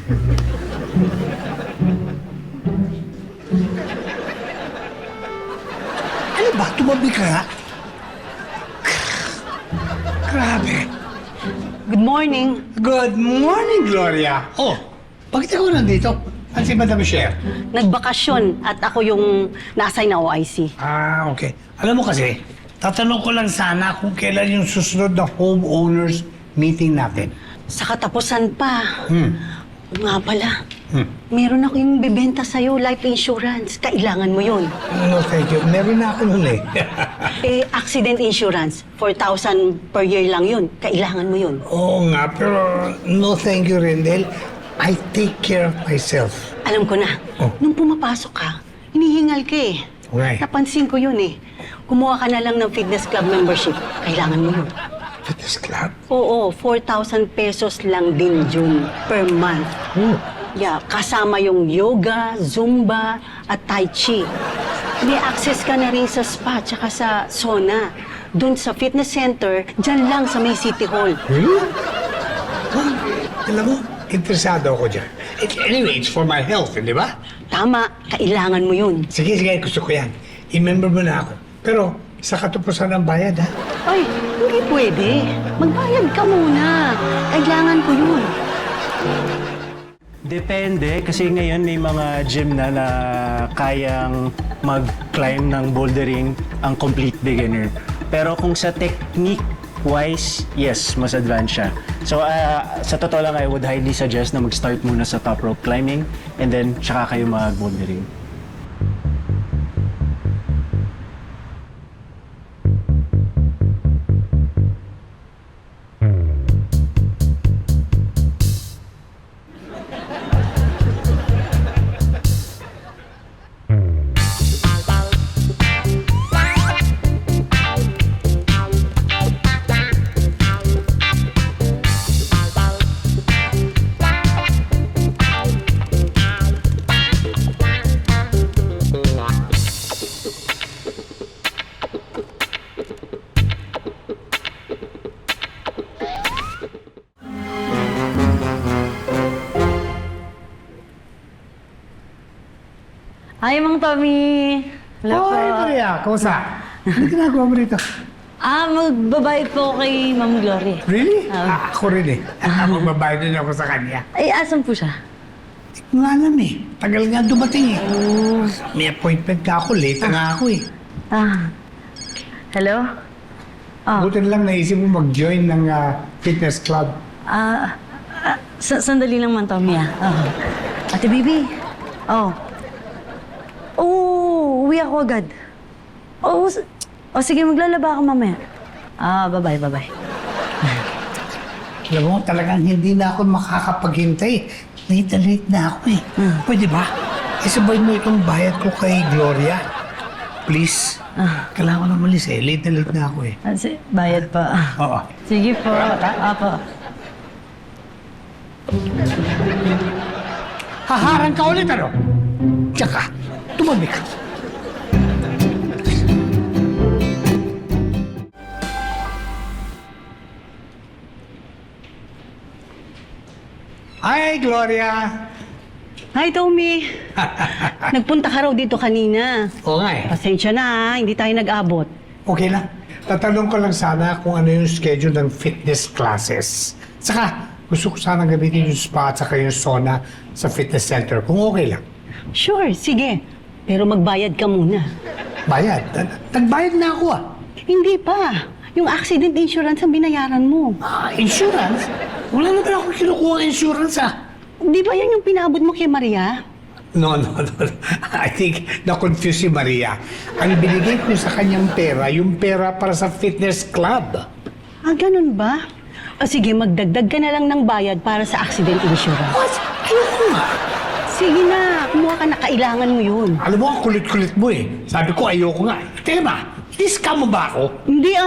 Ano ba? Tumabi ka nga? Grabe. Good morning. Good morning, Gloria. Oh, bakit ako nandito? Ano si Madam Cher? Nagbakasyon at ako yung na-assign na OIC. Ah, okay. Alam mo kasi, tatanong ko lang sana kung kailan yung susunod na homeowners meeting natin. Sa katapusan pa. Oo nga pala. Meron ako yung bibenta sa'yo, life insurance. Kailangan mo yun. No, thank you. Meron na ako nun eh. Accident insurance, 4,000 per year lang yun. Kailangan mo yun. Oo nga, pero no thank you rin dahil I take care of myself. Alam ko na, Oh. nung pumapasok ka, hinihingal ka eh. Okay. Napansin ko yun eh. Kumuha ka na lang ng fitness club membership. Kailangan mo yun. Fitness club? Oo, 4,000 pesos lang din, June, per month. Yeah, kasama yung yoga, zumba, at tai chi. May access ka na rin sa spa tsaka sa sauna. Doon sa fitness center, dyan lang sa may City Hall. Really? Alam mo, interesado ako dyan. Anyway, it's for my health, di ba? Tama, kailangan mo yun. Sige, gusto ko yan. I-member mo na ako. Pero sa katupusan ng bayad, ha? Ay, hindi pwede. Magbayad ka muna. Kailangan ko yun. Depende, kasi ngayon may mga gym na kayang mag-climb ng bouldering ang complete beginner. Pero kung sa technique-wise, yes, mas advanced siya. So, sa totoo lang, I would highly suggest na mag-start muna sa top rope climbing and then tsaka kayo mag-bouldering. Hi, Mang Tommy! Hello po. Hi, Maria. Kamusta? Ano ginagawa mo rito? Magbabayad po kay Ma'am Glory. Really? Ako rin eh. Magbabayad din ako sa kanya. Ay, asan po siya? Hindi ko nga alam eh. Tagal nga dumating eh. May appointment ka ako. Late na nga ako eh. Hello? Buti na lang naisip mo mag-join ng fitness club. Sandali lang, Mang Tommy, Ate Baby. Uwi ako agad. Sige, maglalaba ako mamaya. Bye-bye. Alam mo, talagang hindi na ako makakapaghintay. Late na ako eh. Pwede ba? Isabay mo itong bayad ko kay Gloria. Please. Kailangan ko na malis eh. Late na ako eh. Bayad pa. Oo. Sige po. Apo. Haharang ka ulit ano? Tsaka, tumabi ka. Hi, Gloria! Hi, Tommy. Nagpunta ka raw dito kanina. Oo nga eh. Pasensya na ha, hindi tayo nag-abot. Okay lang. Tatanong ko lang sana kung ano yung schedule ng fitness classes. Saka, gusto ko sana gamitin yung spa at saka yung sauna sa fitness center kung okay lang. Sure, sige. Pero magbayad ka muna. Bayad? Nagbayad na ako ah. Hindi pa. Yung accident insurance ang binayaran mo. Insurance? Wala naman ako kinukuha ng insurance ah. Di ba yan yung pinabot mo kay Maria? No. I think na-confuse si Maria. Ang binigay ko sa kanyang pera, yung pera para sa fitness club. Ganun ba? Sige, magdagdag ka na lang ng bayad para sa accident insurance. What? Ayoko nga. Sige na, kumuha ka na, kailangan mo yun. Alam mo, ang kulit-kulit mo eh. Sabi ko, ayoko nga. Tema, discount mo ba ako? Hindi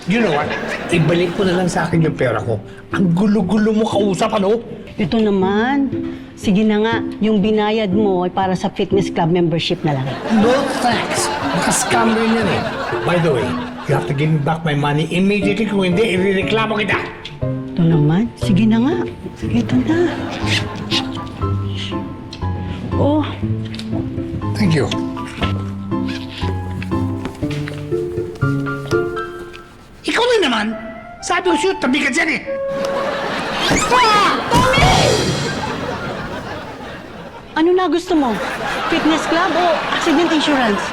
You know what? Ibalik mo na lang sa akin yung pera ko. Ang gulo-gulo mo kausap, ano? Ito naman. Sige na nga, yung binayad mo ay para sa fitness club membership na lang. No thanks. Baka-scam rin yan eh. By the way, you have to give me back my money immediately. Kung hindi, irereklamo kita. Ito naman. Sige na nga. Sige, ito na. yung shoot, tabi ka dyan eh! Ano na gusto mo? Fitness club o accident insurance?